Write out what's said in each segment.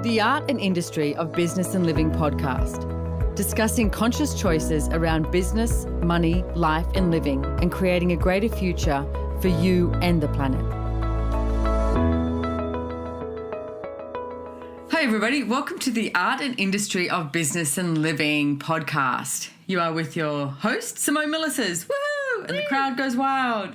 the Art and Industry of Business and Living podcast, discussing conscious choices around business, money, life and living, and creating a greater future for you and the planet. Hi everybody, welcome to the Art and Industry of Business and Living podcast. You are with your host, Simone Milasas. Woohoo! And the crowd goes wild.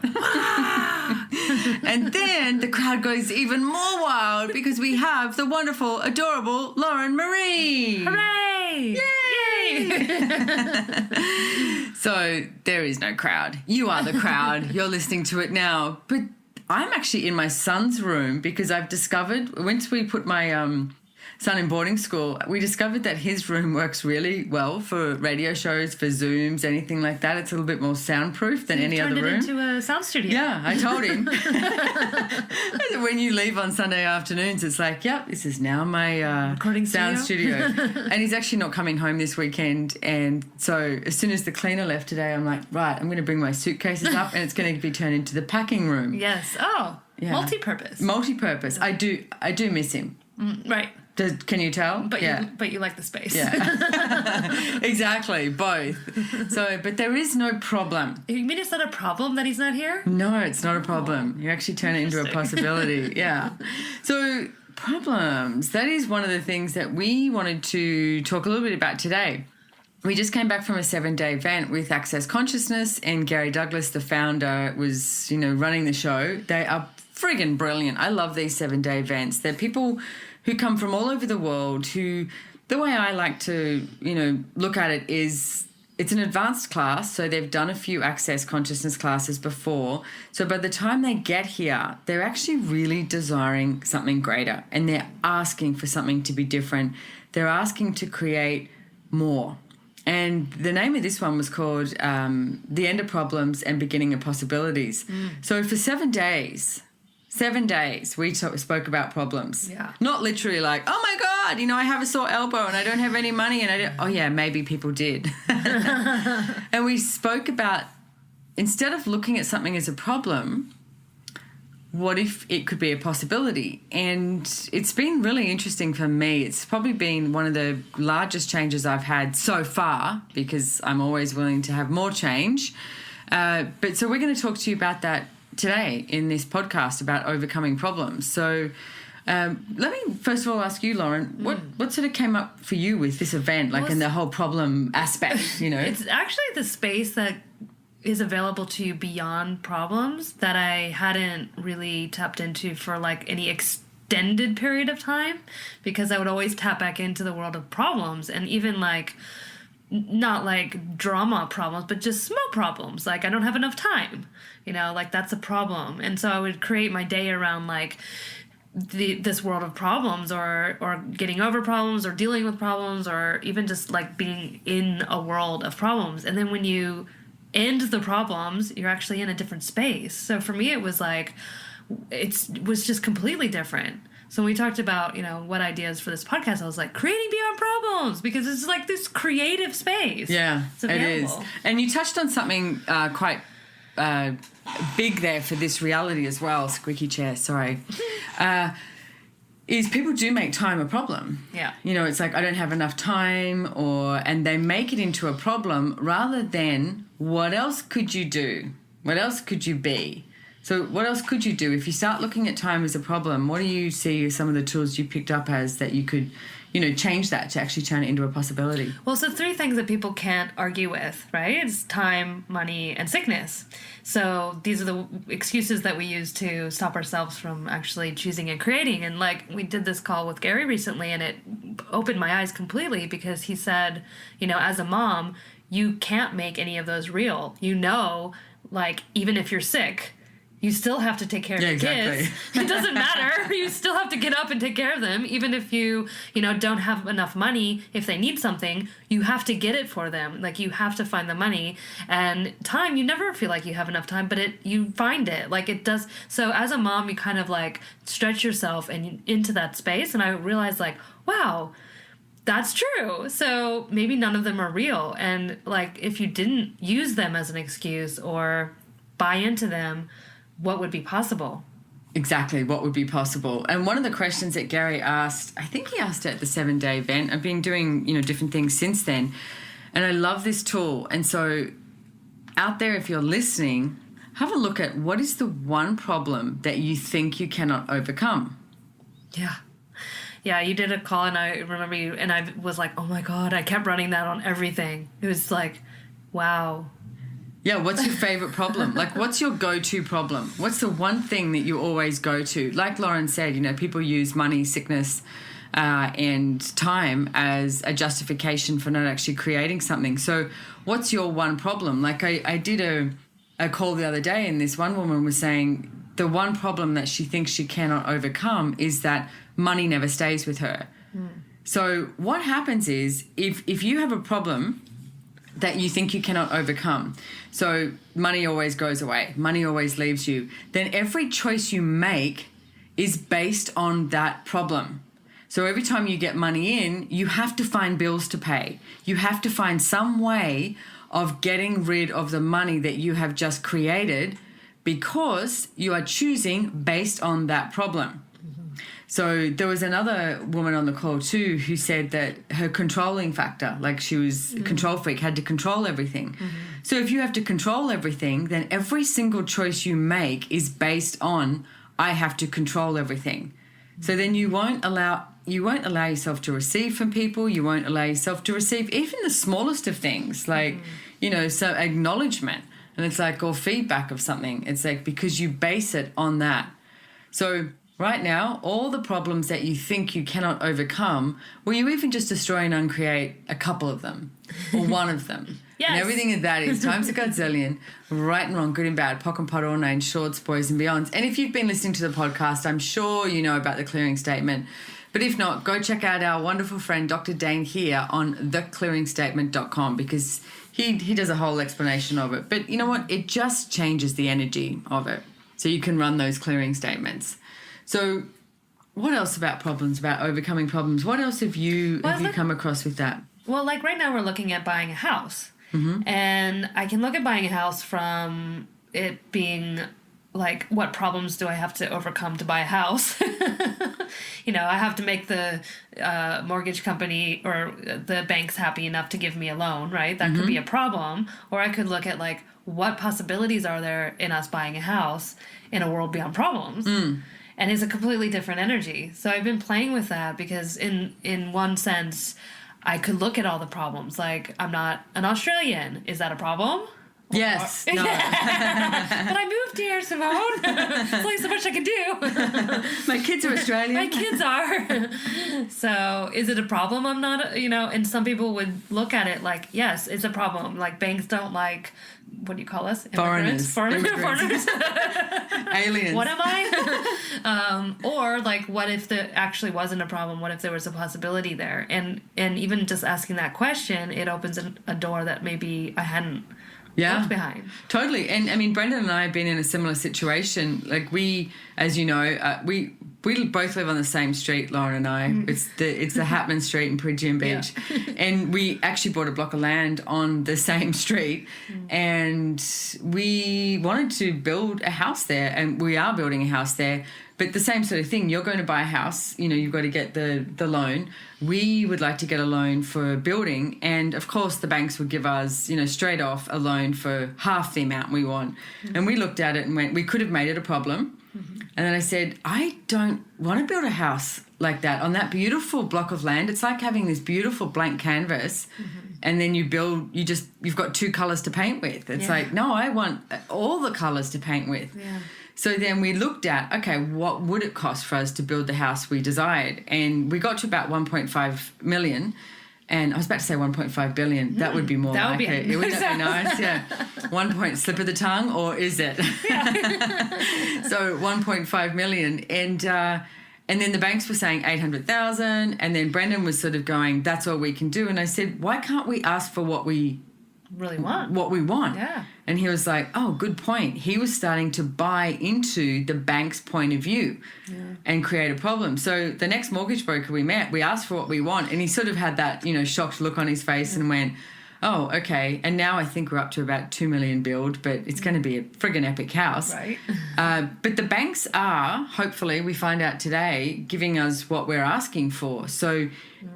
And then the crowd goes even more wild because we have the wonderful, adorable Lauren Marie. Hooray! Yay! So there is no crowd. You are the crowd. You're listening to it now. But I'm actually in my son's room because I've discovered, once we put my son in boarding school, we discovered that his room works really well for radio shows, for Zooms, anything like that. It's a little bit more soundproof than any other room. Turned it into a sound studio. Yeah, I told him. When you leave on Sunday afternoons, it's like, yep, this is now my recording sound studio. And he's actually not coming home this weekend. And so as soon as the cleaner left today, I'm like, right, I'm going to bring my suitcases up and it's going to be turned into the packing room. Yes. Oh, yeah. Multi-purpose. Multi-purpose. I do miss him. Right. Can you tell? But you like the space. Yeah. Exactly, both. So, but there is no problem. You mean it's not a problem that he's not here? No, it's not a problem. You actually turn it into a possibility. Yeah. So, problems. That is one of the things that we wanted to talk a little bit about today. We just came back from a 7-day event with Access Consciousness, and Gary Douglas, the founder, was, running the show. They are friggin' brilliant. I love these 7-day events. They're people who come from all over the world, who, the way I like to, look at it is it's an advanced class, so they've done a few Access Consciousness classes before. So by the time they get here, they're actually really desiring something greater, and they're asking for something to be different. They're asking to create more. And the name of this one was called The End of Problems and Beginning of Possibilities. So for 7 days, we spoke about problems. Yeah. Not literally like, oh my God, I have a sore elbow and I don't have any money oh yeah, maybe people did. And we spoke about, instead of looking at something as a problem, what if it could be a possibility? And it's been really interesting for me. It's probably been one of the largest changes I've had so far, because I'm always willing to have more change. But so we're going to talk to you about that today in this podcast, about overcoming problems. So let me first of all ask you, Lauren, what sort of came up for you with this event, like in the whole problem aspect, It's actually the space that is available to you beyond problems that I hadn't really tapped into for like any extended period of time, because I would always tap back into the world of problems, and even like not like drama problems, but just small problems. Like I don't have enough time, like that's a problem. And so I would create my day around like this world of problems, or getting over problems, or dealing with problems, or even just like being in a world of problems. And then when you end the problems, you're actually in a different space. So for me, it was like, it was just completely different. So when we talked about, what ideas for this podcast, I was like, creating beyond problems, because it's like this creative space. Yeah, it is. And you touched on something quite big there for this reality as well. Squeaky chair, sorry. Is people do make time a problem. Yeah. It's like, I don't have enough time, and they make it into a problem rather than, what else could you do? What else could you be? So what else could you do? If you start looking at time as a problem, what do you see as some of the tools you picked up as that you could, change that to actually turn it into a possibility? Well, so 3 things that people can't argue with, right? It's time, money, and sickness. So these are the excuses that we use to stop ourselves from actually choosing and creating. And like we did this call with Gary recently, and it opened my eyes completely, because he said, as a mom, you can't make any of those real. Like even if you're sick, you still have to take care of your kids. It doesn't matter. You still have to get up and take care of them. Even if you don't have enough money, if they need something, you have to get it for them. Like you have to find the money. And time, you never feel like you have enough time, but you find it. Like it does. So as a mom, you kind of like stretch yourself into that space. And I realized like, wow, that's true. So maybe none of them are real. And like if you didn't use them as an excuse or buy into them, what would be possible? exactly what would be possible. And one of the questions that Gary asked, I think he asked it at the 7-day event. I've been doing, different things since then. And I love this tool. And so out there, if you're listening, have a look at what is the one problem that you think you cannot overcome. Yeah. Yeah, you did a call, and I remember you, and I was like, oh my God, I kept running that on everything. It was like, wow. Yeah, what's your favorite problem? Like, what's your go-to problem? What's the one thing that you always go to? Like Lauren said, people use money, sickness, and time as a justification for not actually creating something. So what's your one problem? Like I did a call the other day, and this one woman was saying the one problem that she thinks she cannot overcome is that money never stays with her. So what happens is if you have a problem that you think you cannot overcome, so money always goes away, money always leaves you, then every choice you make is based on that problem. So every time you get money in, you have to find bills to pay. You have to find some way of getting rid of the money that you have just created because you are choosing based on that problem. So there was another woman on the call too who said that her controlling factor, like she was a control freak, had to control everything. So if you have to control everything, then every single choice you make is based on, I have to control everything. So then you won't allow yourself to receive from people. You won't allow yourself to receive even the smallest of things, like, so acknowledgement. And it's like, or feedback of something. It's like, because you base it on that. So right now, all the problems that you think you cannot overcome, will you even just destroy and uncreate a couple of them or one of them? Yes. And everything in that is times a godzillion, right and wrong, good and bad, POC and POD, all names, shorts, boys and beyonds. And if you've been listening to the podcast, I'm sure you know about the clearing statement. But if not, go check out our wonderful friend, Dr. Dane, here on theclearingstatement.com, because he does a whole explanation of it. But you know what? It just changes the energy of it. So you can run those clearing statements. So what else about problems, about overcoming problems? What else have you come across with that? Well, like right now we're looking at buying a house. And I can look at buying a house from it being like, what problems do I have to overcome to buy a house? I have to make the mortgage company or the banks happy enough to give me a loan, right? That could be a problem. Or I could look at like, what possibilities are there in us buying a house in a world beyond problems? And it's a completely different energy. So I've been playing with that because in one sense, I could look at all the problems. Like, I'm not an Australian. Is that a problem? Yes. No. But I moved here, Simone. There's only so much I can do. My kids are Australian. My kids are. So is it a problem? I'm not, and some people would look at it like, yes, it's a problem. Like, banks don't like, what do you call us? Immigrants. Foreigners. Aliens. What am I? Or like, what if there actually wasn't a problem? What if there was a possibility there? And even just asking that question, it opens a door that maybe I hadn't looked behind. Totally. And I mean, Brendan and I have been in a similar situation. Like we, as you know, we both live on the same street, Lauren and I. It's the Hatman Street in Pigeon Beach. Yeah. And we actually bought a block of land on the same street and we wanted to build a house there, and we are building a house there. But the same sort of thing, you're going to buy a house, you've got to get the loan. We would like to get a loan for building, and of course the banks would give us, straight off a loan for half the amount we want. And we looked at it and went, we could have made it a problem. And then I said, I don't want to build a house like that on that beautiful block of land. It's like having this beautiful blank canvas and then you've got two colours to paint with. It's like, no, I want all the colours to paint with. Yeah. So then we looked at, okay, what would it cost for us to build the house we desired? And we got to about 1.5 million. And I was about to say 1.5 billion. That would be more like it. Wouldn't that be nice? Yeah. 1 point slip of the tongue, or is it? Yeah. So 1.5 million. And then the banks were saying 800,000. And then Brendan was sort of going, that's all we can do. And I said, why can't we ask for what we really want? What we want. Yeah. And he was like, oh, good point. He was starting to buy into the bank's point of view and create a problem. So the next mortgage broker we met, we asked for what we want, and he sort of had that, shocked look on his face and went, oh, okay, and now I think we're up to about 2 million build, but it's going to be a friggin' epic house. Right. But the banks are, hopefully, we find out today, giving us what we're asking for. So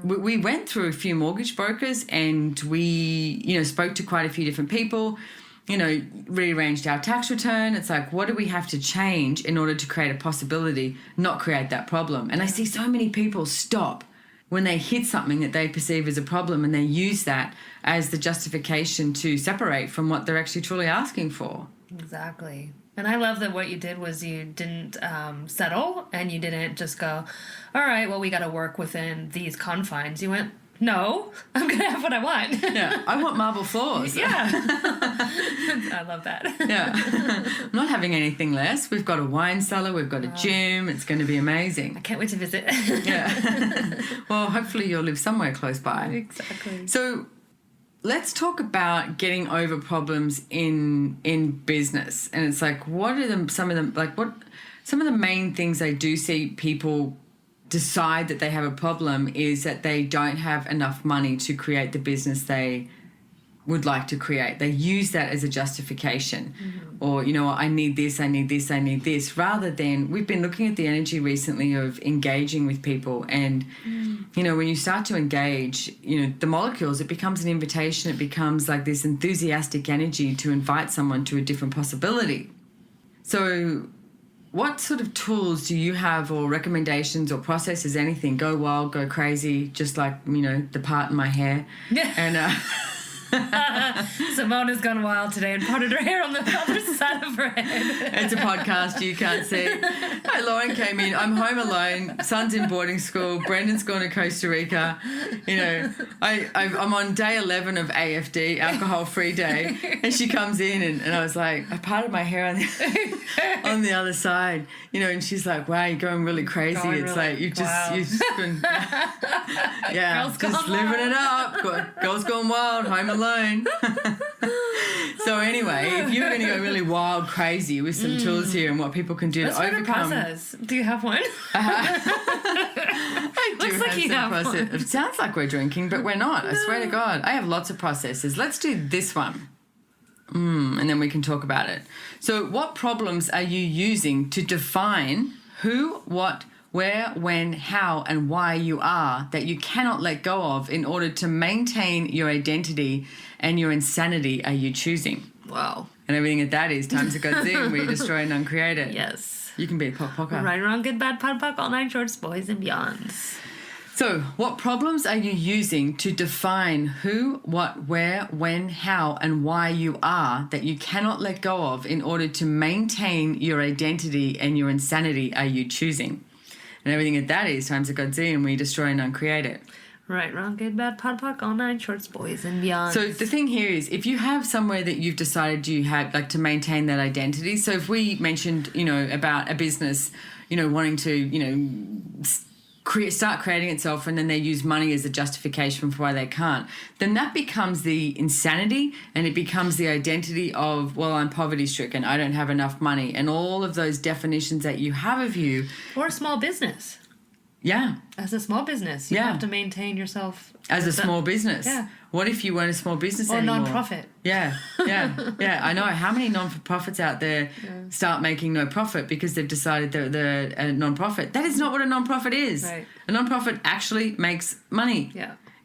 we went through a few mortgage brokers and we, spoke to quite a few different people, rearranged our tax return. It's like, what do we have to change in order to create a possibility, not create that problem? And I see so many people stop when they hit something that they perceive as a problem and they use that as the justification to separate from what they're actually truly asking for. Exactly. And I love that what you did was you didn't settle and you didn't just go, all right, well, we got to work within these confines. You went, no, I'm going to have what I want. Yeah, I want marble floors. Yeah. I love that. Yeah. I'm not having anything less. We've got a wine cellar. We've got a gym. It's going to be amazing. I can't wait to visit. Yeah. Well, hopefully you'll live somewhere close by. Exactly. So let's talk about getting over problems in business. And it's like, what are some of the main things I do see people decide that they have a problem is that they don't have enough money to create the business they would like to create. They use that as a justification. Or, I need this, I need this, I need this, rather than we've been looking at the energy recently of engaging with people. And, when you start to engage, the molecules, it becomes an invitation. It becomes like this enthusiastic energy to invite someone to a different possibility. So what sort of tools do you have or recommendations or processes, anything? Go wild, go crazy, just like, the part in my hair. Yeah. And Simone has gone wild today and parted her hair on the other side of her head. It's a podcast, you can't see. Hi, Lauren came in. I'm home alone. Son's in boarding school. Brendan's gone to Costa Rica. I'm on day 11 of AFD, alcohol-free day. And she comes in and I was like, I parted my hair on the other side. And she's like, wow, you're going really crazy. You've just been, yeah, Girls just gone living wild. it up. Girls gone wild, home alone. So anyway, if you're going to go really wild, crazy with some tools here and what people can do Let's to work a overcome. process. Do you have one? I do Looks like have you some have process. one. It sounds like we're drinking, but we're not. I swear to God. I have lots of processes. Let's do this one. And then we can talk about it. So what problems are you using to define who, what, where, when, how, and why you are that you cannot let go of in order to maintain your identity and your insanity are you choosing? Wow. And everything that is times a godzillion where you destroy and uncreate it. Yes. You can be a pocker. Right, wrong, good, bad, pod, puck, all nine shorts, boys, and beyonds. So, what problems are you using to define who, what, where, when, how, and why you are that you cannot let go of in order to maintain your identity and your insanity are you choosing? And everything that is times a godzillion where you destroy and uncreate it. Right, wrong, good, bad, pod, puck, all nine shorts, boys, and beyonds. So the thing here is, if you have somewhere that you've decided you have, like, to maintain that identity. So if we mentioned, about a business, wanting to, start creating itself, and then they use money as a justification for why they can't, then that becomes the insanity, and it becomes the identity of, well, I'm poverty stricken, I don't have enough money, and all of those definitions that you have of you. Or a small business. Yeah. As a small business, you Yeah. have to maintain yourself. As a small business. Yeah. What if you weren't a small business Or anymore? non-profit. Yeah. I know how many non-for-profits out there start making no profit because they've decided they're a non-profit. That is not what a non-profit is. Right. A non-profit actually makes money.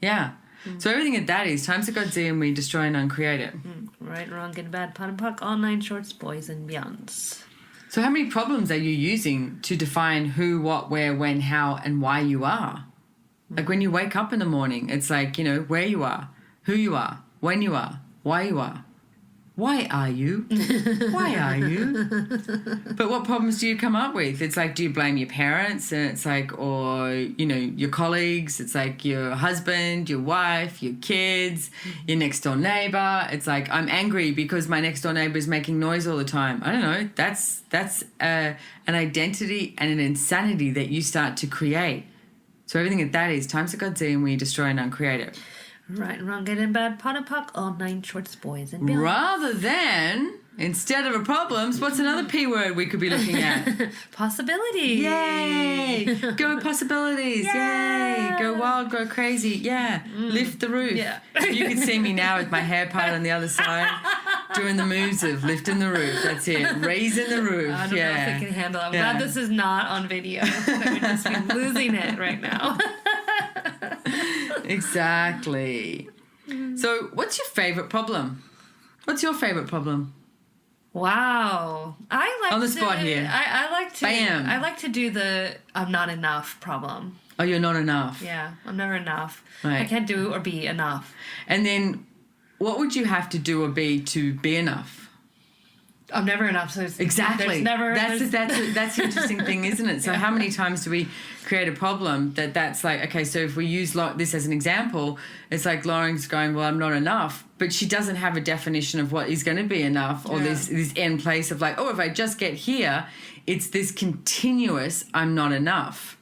Yeah. So everything that is times a godzillion, we destroy and uncreate it. Right, wrong, good, bad, pod, and puck, all nine shorts, boys, and beyonds. So how many problems are you using to define who, what, where, when, how, and why you are? Like when you wake up in the morning, it's like, where you are, who you are, when you are, why you are. Why are you? Why are you? But what problems do you come up with? It's like, do you blame your parents? And it's like, or, your colleagues. It's like your husband, your wife, your kids, your next door neighbor. It's like, I'm angry because my next door neighbor is making noise all the time. I don't know. That's an identity and an insanity that you start to create. So everything that is times a godzillion, we destroy and uncreate it. Right, wrong, good, and bad, pod, and puck, all nine shorts, boys, and beyonds. Rather than Instead of a problems, what's another P word we could be looking at? Possibilities. Yay! Go possibilities. Yeah. Yay! Go wild, go crazy. Yeah. Lift the roof. Yeah. You can see me now with my hair part on the other side doing the moves of lifting the roof. That's it. Raising the roof. I don't know if I can handle it. I'm glad this is not on video. I would just be losing it right now. Exactly. So what's your favourite problem? What's your favourite problem? Wow. I like on the to, spot here. I like to Bam. I like to do the I'm not enough problem. Oh, you're not enough. Yeah, I'm never enough. Right. I can't do or be enough. And then what would you have to do or be to be enough? I'm never enough. So Exactly. There's never. That's the interesting thing, isn't it? So how many times do we create a problem that's like, okay, so if we use this as an example, it's like Lauren's going, well, I'm not enough, but she doesn't have a definition of what is going to be enough, or this end place of like, oh, if I just get here, it's this continuous I'm not enough.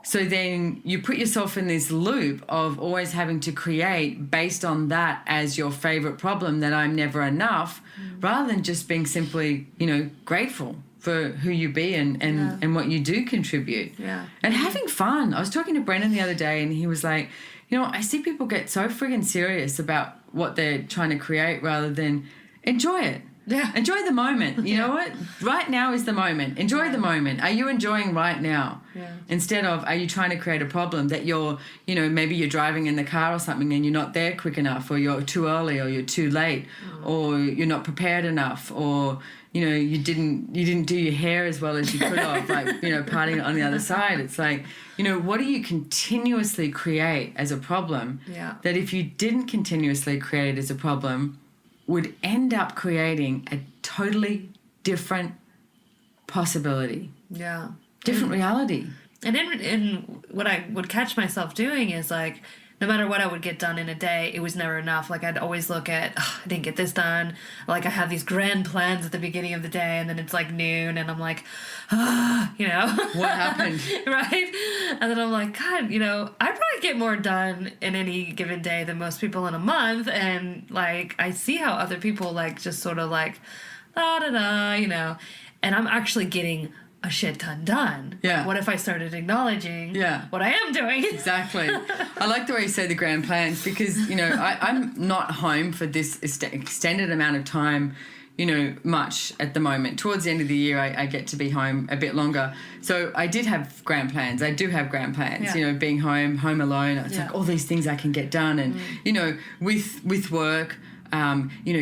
So then you put yourself in this loop of always having to create based on that as your favorite problem, that I'm never enough, rather than just being simply, grateful for who you be and what you do contribute. Yeah. And having fun. I was talking to Brendan the other day and he was like, I see people get so friggin' serious about what they're trying to create rather than enjoy it. Yeah. Enjoy the moment. You know what? Right now is the moment. Enjoy the moment. Are you enjoying right now? Yeah. Instead of, are you trying to create a problem that you're, maybe you're driving in the car or something and you're not there quick enough, or you're too early, or you're too late, or you're not prepared enough, or, you didn't do your hair as well as you could have, like, parting it on the other side. It's like, what do you continuously create as a problem that if you didn't continuously create as a problem would end up creating a totally different possibility. Yeah. Different reality. And in what I would catch myself doing is like, no matter what I would get done in a day, it was never enough. Like I'd always look at, I didn't get this done. Like I have these grand plans at the beginning of the day and then it's like noon and I'm like, What happened? Right? And then I'm like, God, I probably get more done in any given day than most people in a month. And like, I see how other people like just sort of like, and I'm actually getting a shit ton done. Yeah. Like, what if I started acknowledging what I am doing? Exactly. I like the way you say the grand plans because, I'm not home for this extended amount of time, much at the moment. Towards the end of the year, I get to be home a bit longer. So I did have grand plans. I do have grand plans, being home alone. It's like all these things I can get done. And, with work,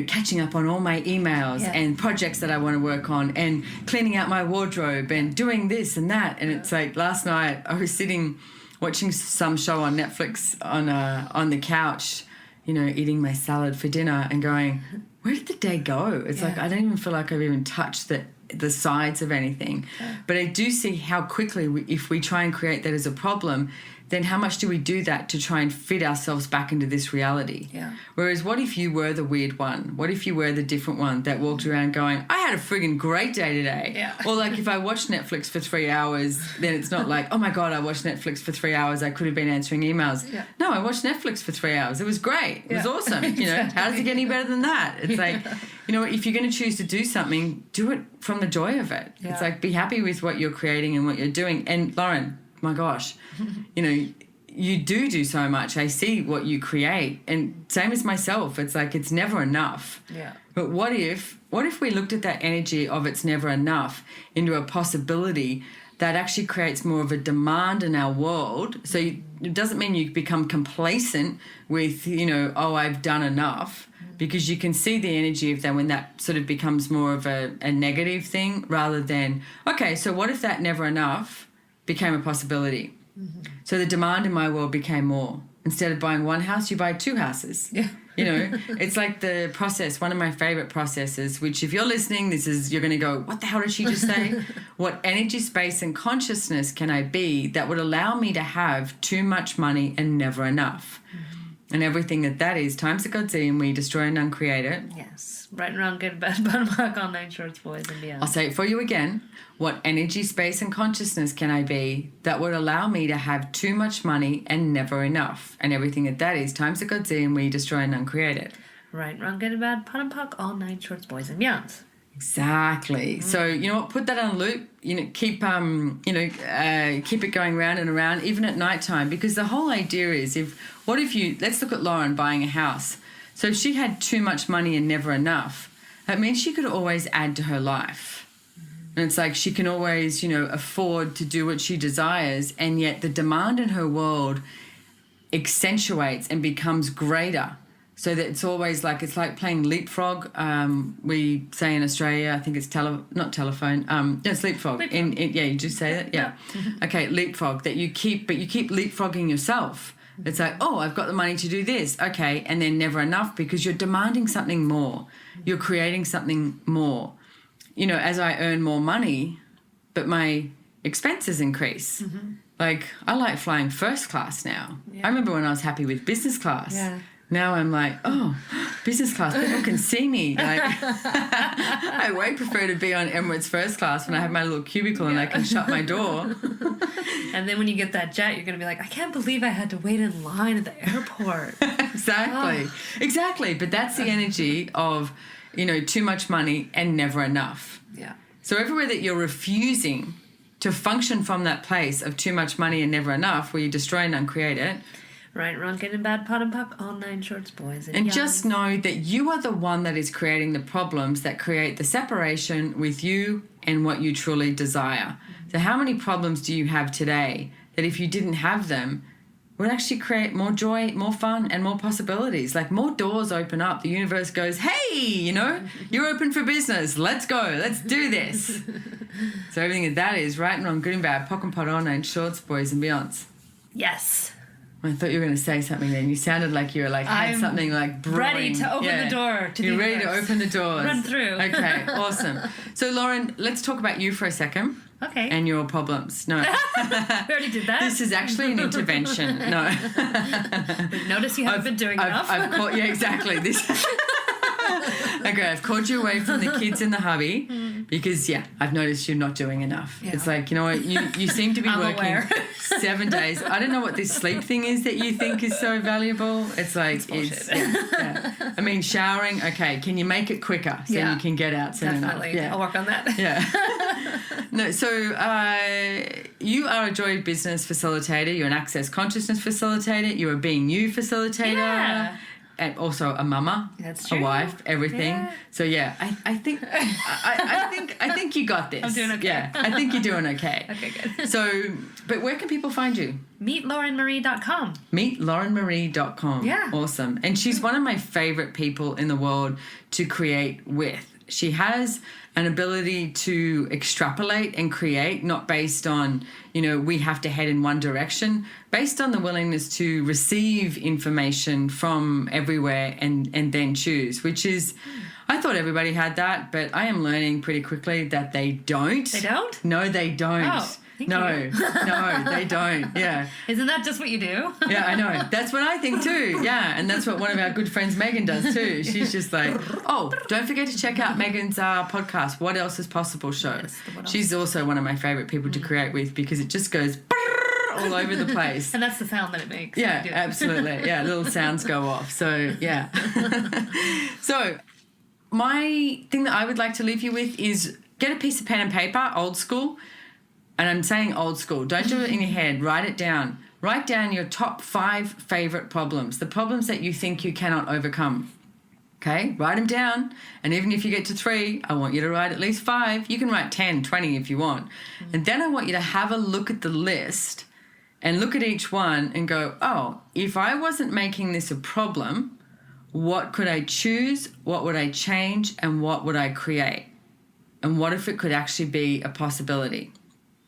catching up on all my emails and projects that I want to work on and cleaning out my wardrobe and doing this and that. And it's like last night I was sitting watching some show on Netflix on the couch, eating my salad for dinner and going, where did the day go? It's like I don't even feel like I've even touched the sides of anything. But I do see how quickly if we try and create that as a problem, then how much do we do that to try and fit ourselves back into this reality? Yeah. Whereas what if you were the weird one? What if you were the different one that walked around going, I had a friggin' great day today? Yeah. Or like if I watched Netflix for 3 hours, then it's not like, oh my God, I watched Netflix for 3 hours. I could have been answering emails. Yeah. No, I watched Netflix for 3 hours. It was great. It was awesome. How does it get any better than that? It's like, if you're going to choose to do something, do it from the joy of it. Yeah. It's like, be happy with what you're creating and what you're doing. And Lauren, my gosh, you do so much. I see what you create, and same as myself. It's like it's never enough. Yeah. But what if we looked at that energy of it's never enough into a possibility that actually creates more of a demand in our world? So it doesn't mean you become complacent with I've done enough, because you can see the energy of that when that sort of becomes more of a negative thing rather than, okay, so what if that never enough became a possibility? Mm-hmm. So the demand in my world became more. Instead of buying one house, you buy 2 houses. Yeah. It's like the process, one of my favorite processes, which if you're listening, you're going to go, what the hell did she just say? What energy, space, and consciousness can I be that would allow me to have too much money and never enough? Mm-hmm. And everything that is, times a godzillion, we destroy and uncreate it. Yes. Right and wrong, good, bad, bad, all night shorts, boys, and beyond. I'll say it for you again. What energy, space, and consciousness can I be that would allow me to have too much money and never enough? And everything that is, times a godzillion, we destroy and uncreate it. Right, wrong, good and bad, pot and puck, all 9 shorts, boys and beyonds. Exactly. So, you know what, put that on loop, keep it going round and around, even at nighttime, because the whole idea is let's look at Lauren buying a house. So if she had too much money and never enough, that means she could always add to her life. And it's like she can always, afford to do what she desires, and yet the demand in her world accentuates and becomes greater. So that it's always it's like playing leapfrog. We say in Australia, I think it's not telephone. It's leapfrog. You just say that. Yeah. Okay, leapfrog. But you keep leapfrogging yourself. It's like, oh, I've got the money to do this. Okay, and then never enough because you're demanding something more. You're creating something more. As I earn more money, but my expenses increase. Like I like flying first class now. Yeah. I remember when I was happy with business class. Yeah. Now I'm like, oh, business class, people can see me. Like, I way prefer to be on Emirates first class when I have my little cubicle and I can shut my door. And then when you get that jet, you're going to be like, I can't believe I had to wait in line at the airport. Exactly. But that's the energy of, too much money and never enough. Yeah. So everywhere that you're refusing to function from that place of too much money and never enough, where you destroy and uncreate it, right, wrong, good and bad, pot and puck, all 9 shorts, boys and beyonds. Just know that you are the one that is creating the problems that create the separation with you and what you truly desire. So how many problems do you have today that if you didn't have them would actually create more joy, more fun, and more possibilities? Like more doors open up. The universe goes, hey, you're open for business. Let's go. Let's do this. So everything that is right and wrong, good and bad, pock and pot, all 9 shorts, boys and beyonds. Yes. I thought you were going to say something then. You sounded like you were had something like brewing. Ready to open the door to the universe. You're ready to open the doors. Run through. Okay, awesome. So Lauren, let's talk about you for a second. Okay. And your problems. No. We already did that. This is actually an intervention. No. Notice you haven't been doing enough. I've caught, exactly. Okay, I've called you away from the kids and the hubby because, I've noticed you're not doing enough. Yeah. It's like, you seem to be working 7 days. I don't know what this sleep thing is that you think is so valuable. It's like, I mean, showering, okay, can you make it quicker so you can get out soon enough? Definitely. I'll work on that. Yeah. No, so you are a joy business facilitator. You're an access consciousness facilitator. You're a being you facilitator. Yeah. And also a mama, that's true. A wife, everything. Yeah. So I think I think you got this. I'm doing okay. Yeah, I think you're doing okay. Okay, good. So, but where can people find you? MeetLaurenMarie.com. MeetLaurenMarie.com. Yeah. Awesome. And she's one of my favorite people in the world to create with. She has an ability to extrapolate and create, not based on, we have to head in one direction, based on the willingness to receive information from everywhere and then choose, which is, I thought everybody had that, but I am learning pretty quickly that they don't. They don't? No, they don't. Oh. No, they don't. Yeah. Isn't that just what you do? Yeah, I know. That's what I think too. Yeah, and that's what one of our good friends, Megan, does too. She's just like, oh, don't forget to check out Megan's podcast, What Else Is Possible show. Yes, she's also one of my favourite people to create with because it just goes all over the place. And that's the sound that it makes. Yeah, absolutely. Yeah, little sounds go off. So, yeah. So, my thing that I would like to leave you with is get a piece of pen and paper, old school. And I'm saying old school. Don't do it in your head. Write it down. Write down your top 5 favourite problems, the problems that you think you cannot overcome. Okay? Write them down. And even if you get to 3, I want you to write at least 5. You can write 10, 20 if you want. And then I want you to have a look at the list and look at each one and go, oh, if I wasn't making this a problem, what could I choose? What would I change? And what would I create? And what if it could actually be a possibility?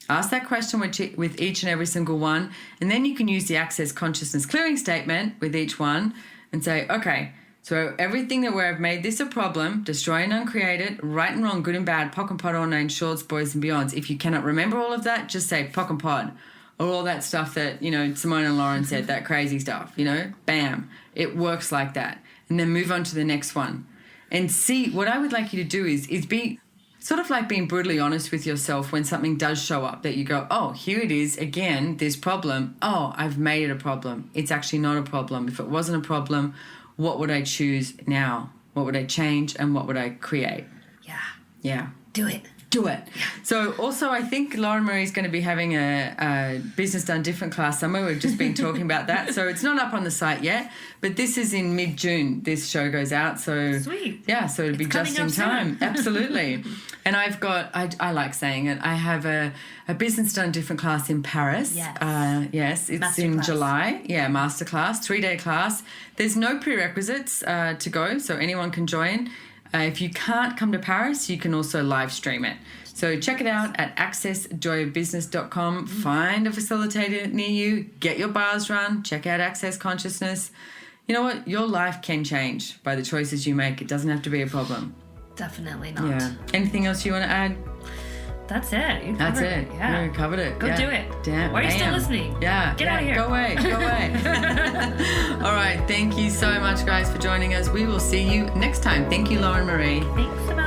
Ask that question with each and every single one, and then you can use the Access Consciousness Clearing Statement with each one and say, okay, so everything that where I've made this a problem, destroy and uncreate it, right and wrong, good and bad, pock and pot, all 9 shorts, boys and beyonds. If you cannot remember all of that, just say pock and pod, or all that stuff that, Simone and Lauren said, that crazy stuff, bam. It works like that. And then move on to the next one. And see, what I would like you to do is be sort of like being brutally honest with yourself when something does show up that you go, oh, here it is again, this problem. Oh, I've made it a problem. It's actually not a problem. If it wasn't a problem, what would I choose now? What would I change and what would I create? Yeah. Yeah. Do it. Do it. So also I think Lauren Marie's going to be having a Business Done Different class somewhere. We've just been talking about that. So it's not up on the site yet, but this is in mid-June. This show goes out. So sweet. Yeah, so it'll be just in time. Absolutely. And I've got, I like saying it, I have a Business Done Different class in Paris. Yes. Yes, it's in July. Yeah, masterclass, 3-day class. There's no prerequisites to go, so anyone can join. If you can't come to Paris, you can also live stream it. So check it out at accessjoyofbusiness.com. Find a facilitator near you. Get your bars run. Check out Access Consciousness. You know what? Your life can change by the choices you make. It doesn't have to be a problem. Definitely not. Yeah. Anything else you want to add? That's it. That's it. Yeah. You covered it. Go do it. Damn. Why are you still listening? Yeah. Get out of here. Go away. Go away. All right. Thank you so much, guys, for joining us. We will see you next time. Thank you, Lauren Marie. Thanks so much.